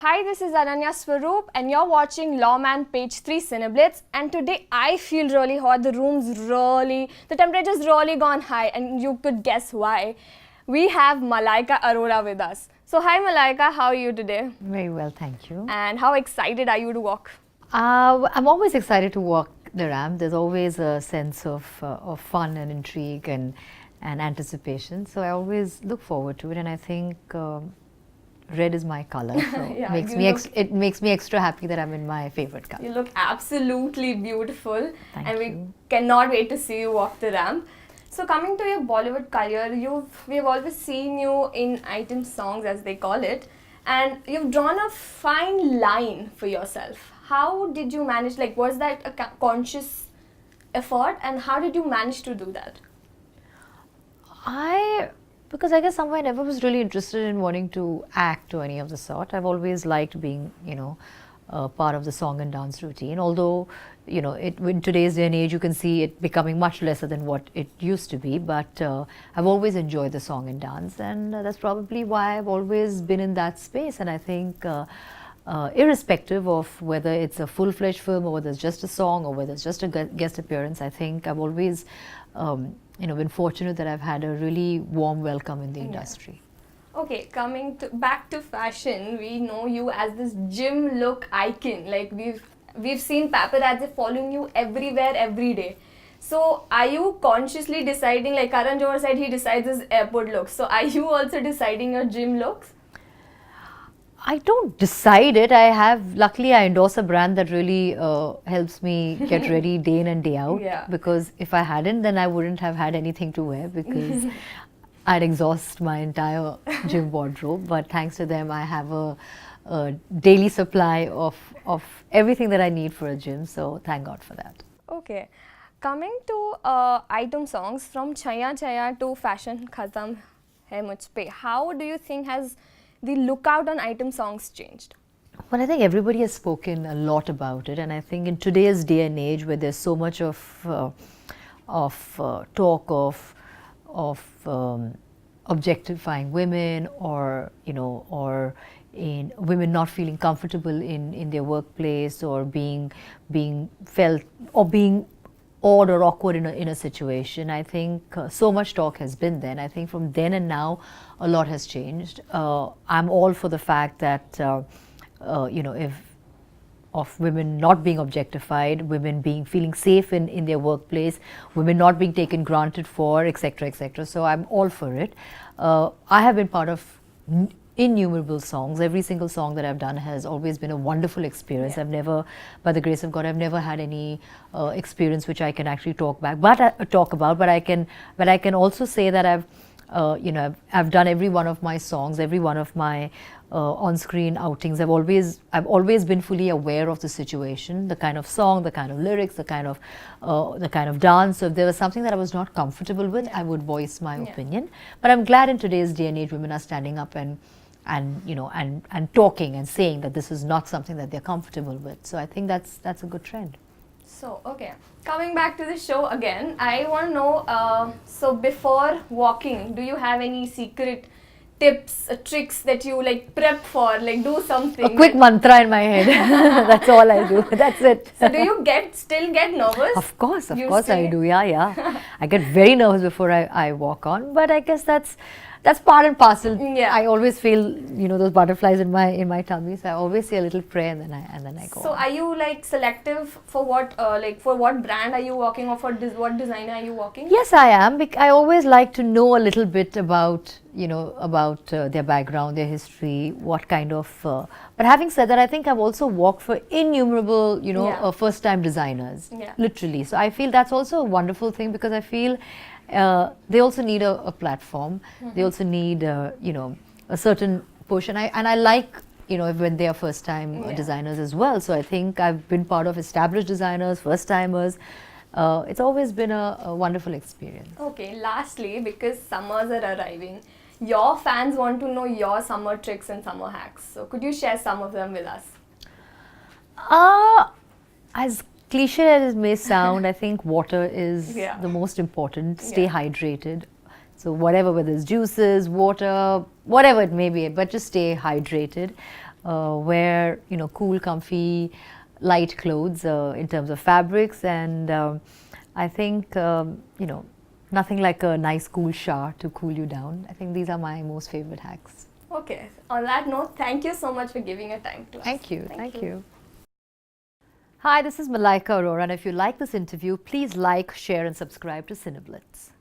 Hi, this is Ananya Swaroop and you're watching Lawman Page 3 CineBlitz, and today I feel really hot. The temperature's really gone high, and you could guess why. We have Malaika Arora with us. So hi Malaika, how are you today? Very well, thank you. And how excited are you to walk? I'm always excited to walk the ramp. There's always a sense of fun and intrigue and anticipation. So I always look forward to it, and I think red is my color. So Yeah, it makes me extra happy that I'm in my favorite color. You look absolutely beautiful. Thank and you. we cannot wait to see you walk the ramp. So coming to your Bollywood career, we've always seen you in item songs, as they call it, and you've drawn a fine line for yourself. How did you manage, was that a conscious effort, and how did you manage to do that? Because I guess somewhere I never was really interested in wanting to act or any of the sort. I've always liked being, part of the song and dance routine. Although, in today's day and age, you can see it becoming much lesser than what it used to be. But I've always enjoyed the song and dance, and that's probably why I've always been in that space. And I think, irrespective of whether it's a full-fledged film or whether it's just a song or whether it's just a guest appearance, I think I've always been fortunate that I've had a really warm welcome in the industry. Okay, back to fashion, we know you as this gym look icon. Like we've seen paparazzi following you everywhere, every day. So are you consciously deciding, like Karan Johar said, he decides his airport looks. So are you also deciding your gym looks? I don't decide it. Luckily I endorse a brand that really helps me get ready day in and day out. Yeah. Because if I hadn't, then I wouldn't have had anything to wear, because I'd exhaust my entire gym wardrobe. But thanks to them, I have a daily supply of everything that I need for a gym. So thank God for that. Okay. Coming to item songs, from Chaya Chaya to Fashion Khatam Hai Mujh Pe, how do you think has the lookout on item songs changed? Well, I think everybody has spoken a lot about it, and I think in today's day and age, where there's so much of talk of objectifying women, or in women not feeling comfortable in their workplace, or being felt, or being odd or awkward in a situation. I think so much talk has been there, and I think from then and now a lot has changed. I'm all for the fact that if of women not being objectified, women feeling safe in their workplace, women not being taken granted for, etc., etc. So I'm all for it. I have been part of innumerable songs. Every single song that I've done has always been a wonderful experience. Yeah. I've never, by the grace of God, I've never had any experience which I can actually talk about. But I can also say that I've done every one of my songs, every one of my on-screen outings. I've always been fully aware of the situation, the kind of song, the kind of lyrics, the kind of dance. So if there was something that I was not comfortable with, I would voice my opinion. But I'm glad in today's day and age, women are standing up and talking and saying that this is not something that they're comfortable with. So I think that's a good trend. So, okay, coming back to the show again, I want to know, so before walking, do you have any secret tips, tricks that you prep for, do something? A quick mantra in my head. That's all I do. That's it. So do you still get nervous? Of course I do. Yeah. I get very nervous before I walk on, but I guess that's part and parcel. Yeah. I always feel those butterflies in my tummy, so I always say a little prayer and then I go. So are you selective for what brand are you walking, or for what designer are you walking? Yes, I am. I always like to know a little bit about their background, their history, what kind of. But having said that, I think I've also walked for innumerable first-time designers, literally. So I feel that's also a wonderful thing, because I feel they also need a platform. They also need a certain push, and I like when they are first-time designers as well. So I think I've been part of established designers, first-timers. It's always been a wonderful experience. Okay, lastly, because summers are arriving, your fans want to know your summer tricks and summer hacks. So could you share some of them with us? As cliche as it may sound, I think water is the most important. Stay hydrated. So whatever, whether it's juices, water, whatever it may be, but just stay hydrated. wear cool, comfy, light clothes in terms of fabrics, and I think nothing like a nice cool shower to cool you down. I think these are my most favorite hacks. Okay. On that note, thank you so much for giving your time to us. Thank you. Hi, this is Malaika Arora, and if you like this interview, please like, share and subscribe to CineBlitz.